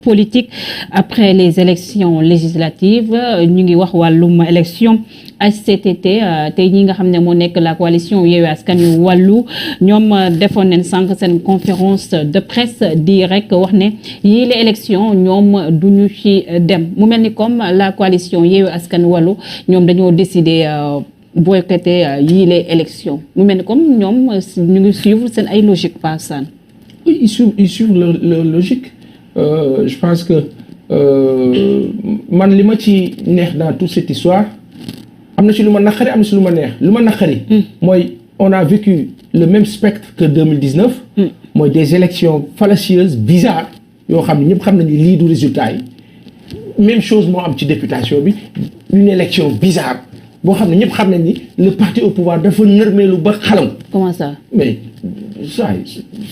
politique après les élections législatives ñu ngi wax wàllum élection HCCT tey ñi nga xam ne moo nekk la coalition Yewwi Askan Wi wàllu ñoom defoon nañ sànq seen conférence de presse di rek wax ne yii les élections ñoom duñu ci dem mu mel ni comme la coalition Yewwi Askan Wi wàllu ñoom dañoo décider boycotter yii les élections mu mel ni comme ñoom ñu ngi suivre seen ay logique par san. Oui, ils suivent leur logique. Je pense que man li ma ci neex dans toute cette histoire am na ci lu ma naqari am na ci lu ma neex lu ma naqari mooy on a vécu le même spectre que 2019 mooy des élections fallacieuses bizarres yoo xam ne ñëpp xam nañu lii du résultat yi même chose moo am ci députation bi une élection bizarre boo xam ne ñëpp xam nañ ni le parti au pouvoir dafa nërmeelu ba xalam. Comment ça? Mais ça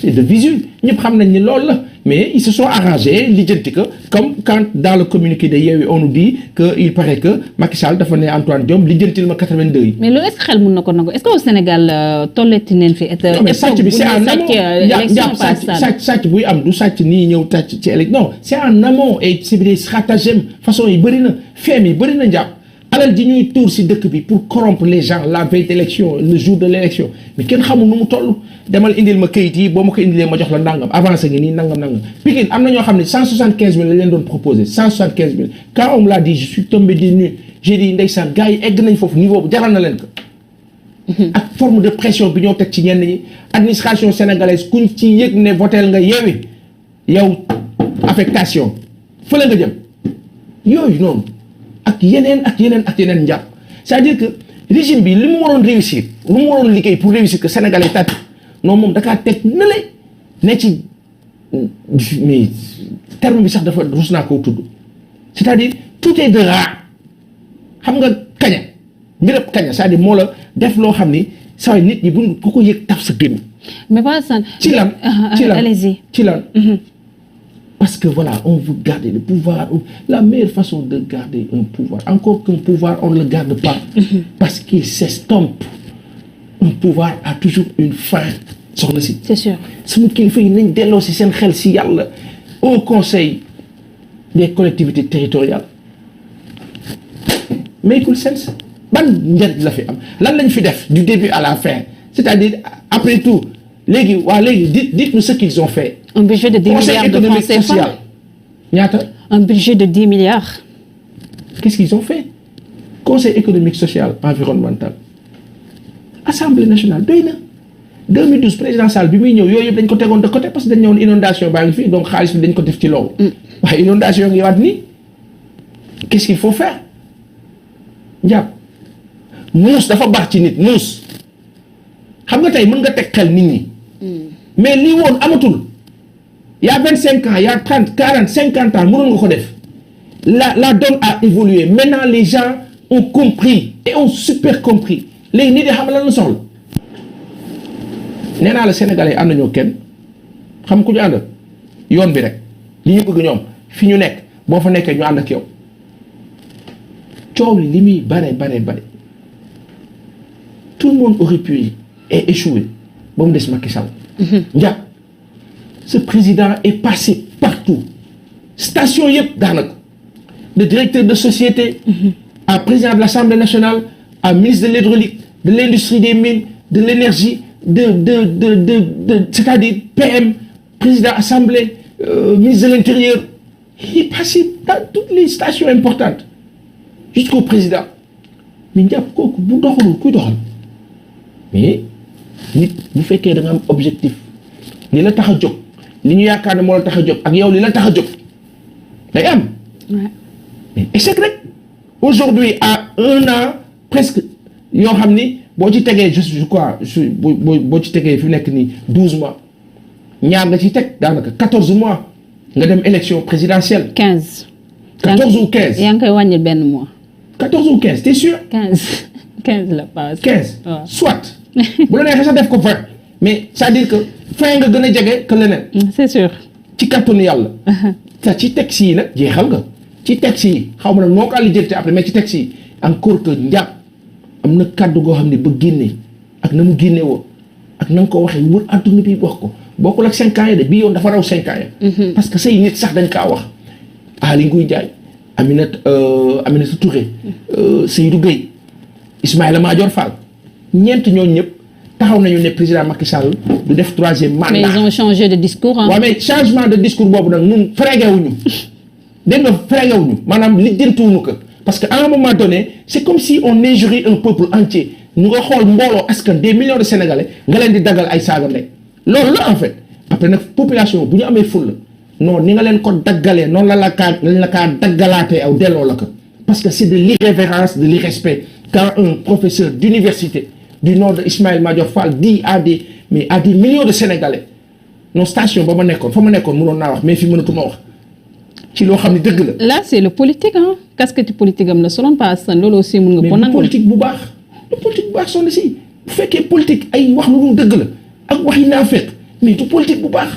c'est de visu ñëpp xam nañ ni loolu la mais ils se sont arrangés lijjanti ko comme quand dans le communiqué de Yewwi on nous dit que il paraît que Macky Sall dafa ne Antoine Diome lijjantil ma 82 yi. mais loolu est-ce que xel mën na ko nangu est-ce que au Sénégal tollati neen fi. non mais sàcc bi c'est en amont sàcc buy am du sàcc nii ñëw tàcc ci élection non c'est en amont et c'est des stratagèmes façon yi bëri na feem yi bëri na njàpp. alal ji ñuy tuur si dëkk bi pour corrompre les gens la veille d'élection le jour de l'élection mais kenn xamul nu mu toll demal indil ma kayit yi boo ma ko indilee ma jox la ndàngam avancé ngi nii nangam Pikine am na ñoo xam ne 175 000 la leen doon proposé 175 000 quand on me l'a dit je suis tombé des nues j'ai dit ndeysaan gars yi egg nañ foofu niveau bu jaral na leen ko ak forme de pression bi ñoo teg ci ñenn ñi administration sénégalaise kuñ ci yëg ne votel nga Yewwi yow affectation fële nga jëm yooyu noonu ak yeneen njàpp c'est-à-dire que régime bi li mu waroon réussir lu mu waroon liggéey pour réussir que sénégalais tàtt non moom dakaa teg na la ne ci mais terme bi sax dafa rus naa koo tudd c'est-à-dire tout est de rare xam nga kaña mbirëb kaña c'est-à-dire moo la def loo xam ni saa nit ñi buñ ku ko yëg taf sa gémmiñ mais pas ça ci lan allez-y ci lan parce que voilà on veut garder le pouvoir la meilleure façon de garder un pouvoir encore qu'un pouvoir on ne le garde pas parce qu'il s'estompe un pouvoir a toujours une fin soxna si c'est sûr sama kilifa yi nañ delloo si seen xel si yàlla au conseil des collectivités territoriales make sense ban njëriñ la fi am lan lañ fi def du début à la fin c'est-à-dire après tout léegi dites-nous ce qu'ils ont fait. Un budget de 10 milliards de francs CFA. ñaata. Un budget de 10 milliards. Qu'est-ce qu'ils ont fait? Conseil économique, social, environnemental. Assemblée nationale doy na. 2012 président Sall bi muy ñëw yooyu yëpp dañ ko tegoon de côté parce que dañ ñëwoon inondation baa ngi fi donc xaalis bi dañ ko def ci loolu. waaye inondation ngi waat nii. Qu'est-ce qu'il faut faire? njàpp muus dafa baax ci nit muus. xam nga tey mën nga teg xel nit ñi mais lii woon amatul il y a 25 ans il y a 30 40 50 ans mënoon nga ko def la donne a évolué maintenant les gens ont compris et ont super compris léegi nit yi xam lan la soxla nee naa la Sénégalais ànd ñoo kenn xam ku ñu ànd yoon bi rek li ñu bëgg ñoom fi ñu nekk boo fa nekkee ñu ànd ak yow coow li muy bare tout le monde aurait pu et échoué ba mu des Macky Sall. njàpp ce président est passé partout station yëpp daanaka de directeur de société à président de l'Assemblée nationale à ministre de l'hydraulique de l'industrie des mines de l'énergie de c'est-à-dire PM président assemblée ministre de l'intérieur il est passé dans toutes les stations importantes jusqu'au président mais njàpp kooku bu doxalul kuy doxal mais nit bu fekkee da nga am objectif li la tax a jóg li ñu yaakaar ne moo la tax a jóg ak yow li la tax a jóg day am. mais échec rek aujourd'hui à 1 an presque yoo xam ni boo ci tegee je crois boo ci tegee fi nekk nii 12 mois ñaar nga ci teg daanaka 14 mois nga dem élection présidentielle. 15. 14 ou 15. yaa ngi koy wàññi benn mois. 14 ou 15 t'es sûr. 15 la passe. 15 waaw soit. bu la neexee sax def ko 20 mais c'est-à-dire que fin nga gën a jege que leneen. c'est sûr. ci kàttanu yàlla. te ci texte yi nag jeexal nga. ci texte yi xaw ma nag moo ko àll jël après mais ci texte yi encore que njàpp am na kàddu goo xam ne ba génne ak na mu génne woo ak na nga ko waxee wër àdduna bi wax ko bokkul ak 5 ans ya de bii yoon dafa raw 5 ans ya. parce que say nit sax dañ kaa wax Aly Ngouille Ndiaye Aminata Touré Seydou Gueye Ismaïla Madior Fall ñeent ñooñu ñëpp taxaw nañu ne président Macky Sall du def 3e mandat. mais ils ont changé de discours. waaw mais changement de discours boobu nag ñun fréguewuñu dégg nga fréguewuñu maanaam lijjantiwuñu ko parce que à un moment donné c'est comme si on injurie un peuple entier ñu nga xool mbooloo askan des millions de Sénégalais nga leen di daggal ay saaga ndey loolu la en fait après nag population bu ñu amee fulla non ni nga leen ko daggalee noonu la kaa daggalaatee aw delloo la ko parce que c'est de l'irrévérence de l'irrespect quand un professeur d'université du nom de Ismaïla Madior Fall dit à des millions de Sénégalais non station ba ma nekkoon fa ma nekkoon mënoon naa wax mais fi mënatuma wax ci loo xam ne dëgg la. là c'est le politique ah casquette politique am la soloon pas loolu aussi mën nga ko nangu. politique bu baax du politique bu baax soxna si bu fekkee politique ay wax lu dul dëgg la ak wax yi naa fekk mais du politique bu baax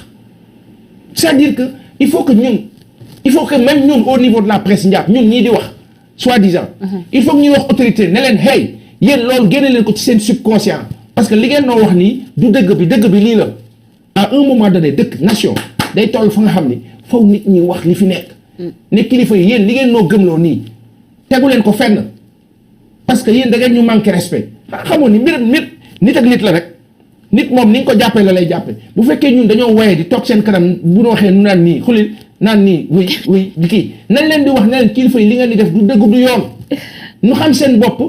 c'est-à-dire que il faut que même ñun au niveau de la presse njàpp ñun ñii di wax soi-disant. il faut que ñuy wax autorité ne leen hey. yéen loolu génne leen ko ci seen subconscient parce que li ngeen noo wax nii du dëgg bi lii la à un moment donné dëkk nation day toll fa nga xam ni faw nit ñi wax li fi nekk ne kilifa yi yéen li ngeen noo gëmloo nii tegu leen ko fenn parce que yéen da ngeen ñu manqué respect xamoon ni mbir nit ak nit la rek nit moom ni nga ko jàppee la lay jàppee bu fekkee ñun dañoo waye di toog seen kanam bu ñu waxee nu naan nii xulil naan nii wuy di kii nañ leen di wax ne leen kilifa yi li ngeen di def du dëgg du yoon ñu xam seen bopp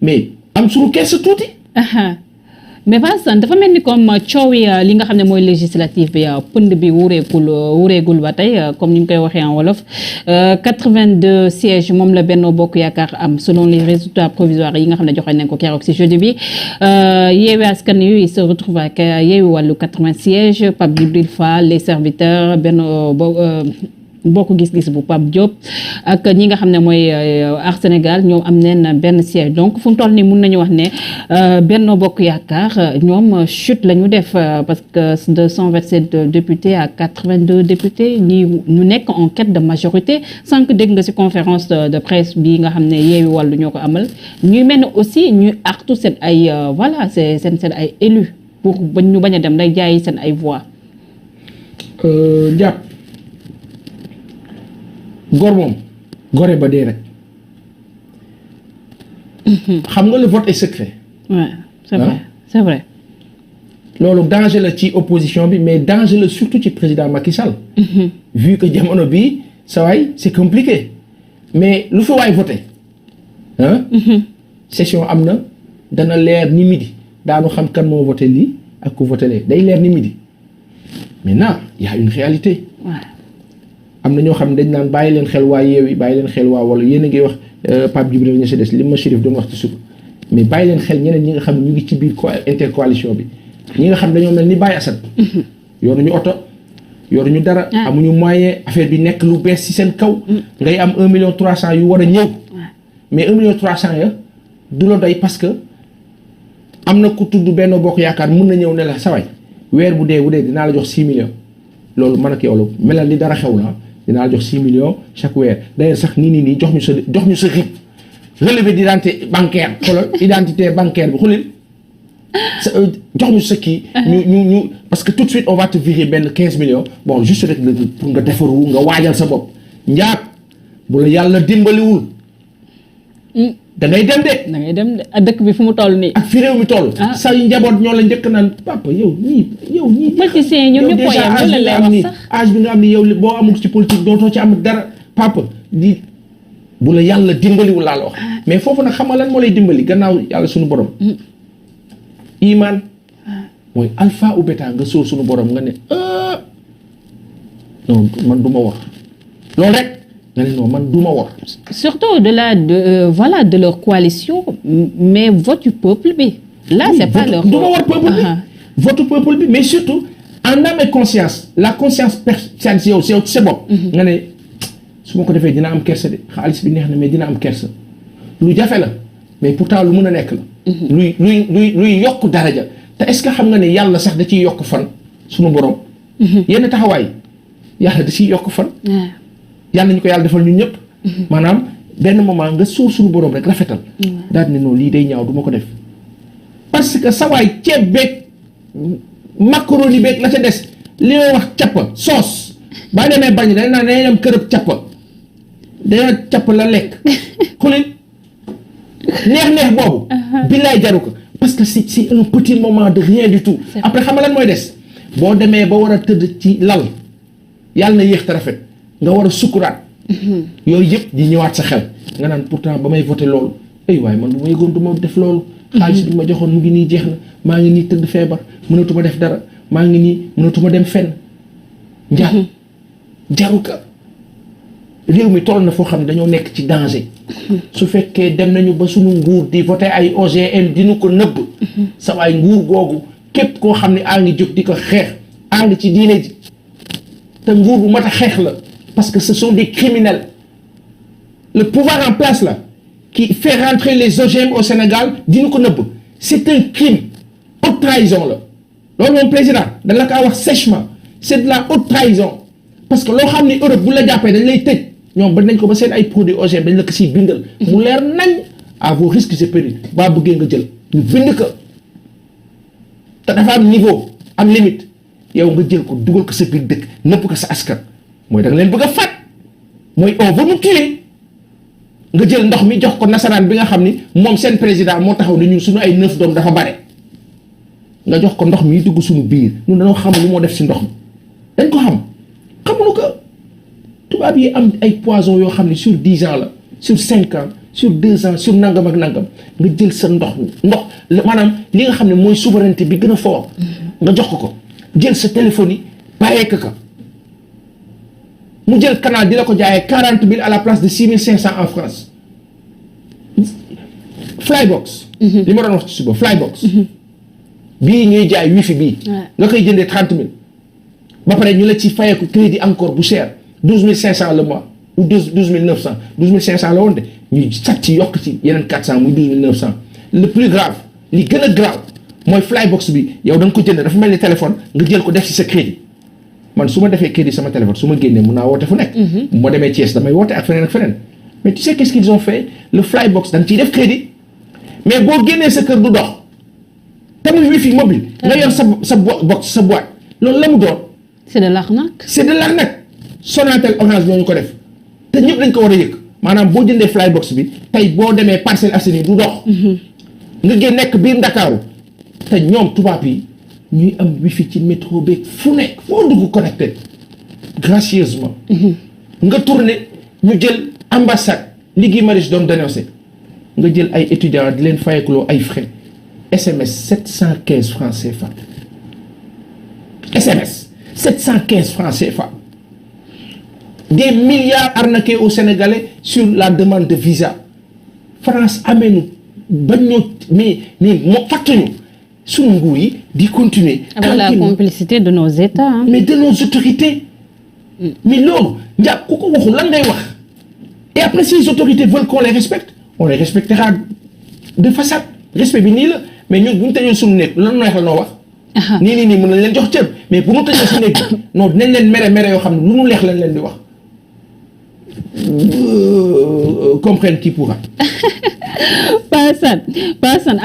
mais am suñu kees tuuti. mais Vincent dafa mel ni comme coow yi li nga xam ne mooy législative bi pënd bi wureegul ba tey comme ni ñu koy waxee en wolof 82 sièges moom la Benno Bokk Yaakaar am selon les résultats provisoires yi nga xam ne joxe nañ ko keroog ci jeudi bi Yewwi Askan Wi il se retrouve ak Yewwi Wàllu 80 sièges Pape Djibril Fall les serviteurs Benno Bokk Gis-Gis bu Pape Diop ak ñi nga xam ne mooy Aar Sénégal ñoom am neen benn siège donc fu mu toll nii mun nañu wax ne Benno Bokk Yaakaar ñoom chute la ñu def parce que de 127 députés à 82 députés ñi ñu nekk en quête de majorité sànq dégg nga ci conférence de presse bi nga xam ne Yewwi Wàllu ñoo ko amal ñuy mel ne aussi ñuy artu seen ay voilà seen ay élus pour ñu bañ a dem day jaayi seen ay voix. Ndiap góor moom gore ba dee rek xam nga le vote est secret. Ouais, c'est vrai, c'est vrai. loolu danger la ci opposition bi mais danger la surtout ci président Macky Sall. vu que jamono bi sa waay c'est compliqué mais lu fa waay voté session am na dana leer ni midi daanu xam kan moo voté lii ak ku voté lee day leer ni midi maintenant il y a une réalité. Ouais. am na ñoo xam ne dañ naan bàyyi leen xel waa Yewwi bàyyi leen xel waa Wallu yéen a ngi wax Pape Djibril ñu si des li ma Chérif doon wax ci suba mais bàyyi leen xel ñeneen ñi nga xam ne ñu ngi ci biir intercoalition bi ñi nga xam dañoo mel ni Baye Assane yoruñu oto yoruñu dara amuñu moyen affaire bi nekk lu bees ci seen kaw ngay am 1,3 million yu war a ñëw mais 1,3 million ya du la doy parce que am na ku tudd Benno Bokk Yaakaar mën na ñëw ne la saway weer bu dee dinaa la jox 6 millions loolu man ak yow la melal li dara xew la dinaa la jox 6 millions chaque weer d'ailleurs sax nii jox ñu sa RIB relevé d'identité bancaire xoolal identité bancaire bi xoolal jox ñu sa kii. ñu parce que tout de suite on va te virer benn 15 millions bon juste rek pour nga defaru nga waajal sa bopp njaat bu la yàlla dimbaliwul. da ngay dem de. dëkk bi fu mu toll nii. ak fi réew mi toll. sa njaboot ñoo la njëkk naan papa yow ñii. politiciens ñoom ñëpp a yem loolu lay wax sax âge bi nga am ni yow boo amul ci politique dootoo ci am dara papa di bu la yàlla dimbaliwul laa la wax. mais foofu nag xam nga lan moo lay dimbali gannaaw yàlla suñu borom. iman mooy alpha ou bêta nga sóor suñu borom nga ne non man du ma wax loolu rek. nga ne non man du ma war. surtout au-delà de leur coalition mais vote du peuple bi. là oui, c'est pas leur. du ma war peuple bi. vote peuple bi mais surtout en âme et conscience la conscience personnelle si yow sa bopp. nga ne su ma ko defee dina am kersa de xaalis bi neex na mais dina am kersa lu jafe la mais pourtant lu mën a nekk la. luy yokk daraja te est-ce que xam nga ne yàlla sax da ciy yokk fan sunu borom. yenn taxawaay yàlla da ciy yokk fan. yàlla nañu ko yàlla defal ñun ñëpp. maanaam benn moment nga suur suñu borom rek rafetal. daal di ne non lii day ñaaw du ma ko def. parce que sawaay ceeb beeg macaroni beeg la ca des li may wax cappa soos baa demee bañ dañ naan dañuy dem kërëb cappa dana capp la lekk xulil neex boobu billaay jaru ko parce que c'est un petit moment de rien du tout après xam nga lan mooy des boo demee ba war a tëdd ci lal yàlla na yéex te rafet nga war a sukkuraat yooyu yëpp di ñëwaat sa xel nga naan pourtant ba may voté loolu ay waaye man bu ma yëgoon du ma def loolu xaalis bi ma joxoon mu ngi nii jeex na maa ngi nii tëdd feebar mënatuma def dara maa ngi nii mënatuma dem fenn jaru ka réew mi toll na foo xam ne dañoo nekk ci danger su fekkee dem nañu ba suñu nguur di voté ay OGM dinu ko nëbb sa waay nguur googu képp koo xam ne a ngi jóg di ko xeex a ngi ci diine ji te nguur bu mat a xeex la parce que ce sont des criminels le pouvoir en place là qui fait rentrer les OGM au Sénégal dinu ko nëbb c'est un crime haute trahison la loolu moom président dañ la kaa wax sèchement c'est de la haute trahison parce que loo xam ne Europe bu la jàppee dañ lay tëj ñoom ba nañ ko ba seen ay produits OGM dañ la ko siy bindal mu leer nañ à vos risques et périls baa bëggee nga jël ñu bind ko te dafa am niveau am limite yow nga jël ko dugal ko sa biir dëkk nëpp ko sa askan mooy da nga leen bëgg a faat mooy on veut nous tuer nga jël ndox mi jox ko nasaraan bi nga xam ni moom seen président moo taxaw ne ñun suñu ay 9 doom dafa bare nga jox ko ndox mi dugg suñu biir ñun dañoo xam lu moo def si ndox mi dañ ko xam xamuñu ko tubaab yi am ay poison yoo xam ne sur 10 ans la sur 5 ans sur 2 ans sur nangam ak nangam nga jël sa ndox maanaam li nga xam ne mooy souveraineté bi gën a fort nga jox ko jël sa téléphone yi bàyyee ko mu jël canal di la ko jaayee 40 000 à la place de 6 500 en France Flybox. li ma doon wax ci suba Flybox. bii ñuy jaay wifi bii. nga koy jëndee 30 000. ba pare ñu la ci fayeeku crédit encore bu cher 12 500 le mois ou 12 900 12 500 la woon de ñuy sat ci yokk ci yeneen 400 muy 12 900 le plus grave li gën a grave mooy Flybox bi yow da nga ko jënd dafa mel ni téléphone nga jël ko def ci sa crédit man su ma defee crédit sama téléphone su ma génnee mun naa woote fu nekk. bu ma demee Thiès damay woote ak feneen mais tu sais qu'est-ce qu'ils ont fait le Flybox da nga ciy def crédit mais boo génnee sa kër du dox tamit wifi mobile. nga yor sa box sa boîte loolu la mu doon. c'est de l'arnaque. c'est de l'arnaque Sonatel Orange ñoo ñu ko def te ñëpp dañ ko war a yëg maanaam boo jëndee Flybox bi tey boo demee Parcelles Assainies du dox. nga génn nekk biir Ndakaaru te ñoom tubaab yi ñuy am wifi ci métro beeg fu nekk foo dugg connecté gracieusement. nga tourné ñu jël ambassade Guy Marius doon dénoncé nga jël ay étudiants di leen fayekuloo ay frais SMS 715 francs CFA SMS 715 francs CFA des milliards arnaqués aux Sénégalais sur la demande de visa France amee nu bañ ñoo mais moo fàttali suñu nguur yi di continuer. avec la complicité de nos États. Hein. mais de nos autorités. mais loolu njàpp ku ko waxul lan ngay wax. et après si les autorités veulent qu'on les respecte on les respectera de façade respect bi nii la mais ñun bu ñu tëjee suñu nekk lan neex la noo wax. nii mën nañ leen jox cër mais bu ñu tëjee suñu nekk non dinañ leen mere yoo xam ne lu mu leex lañ leen di wax. Comprenne qui pourra. Pas Assane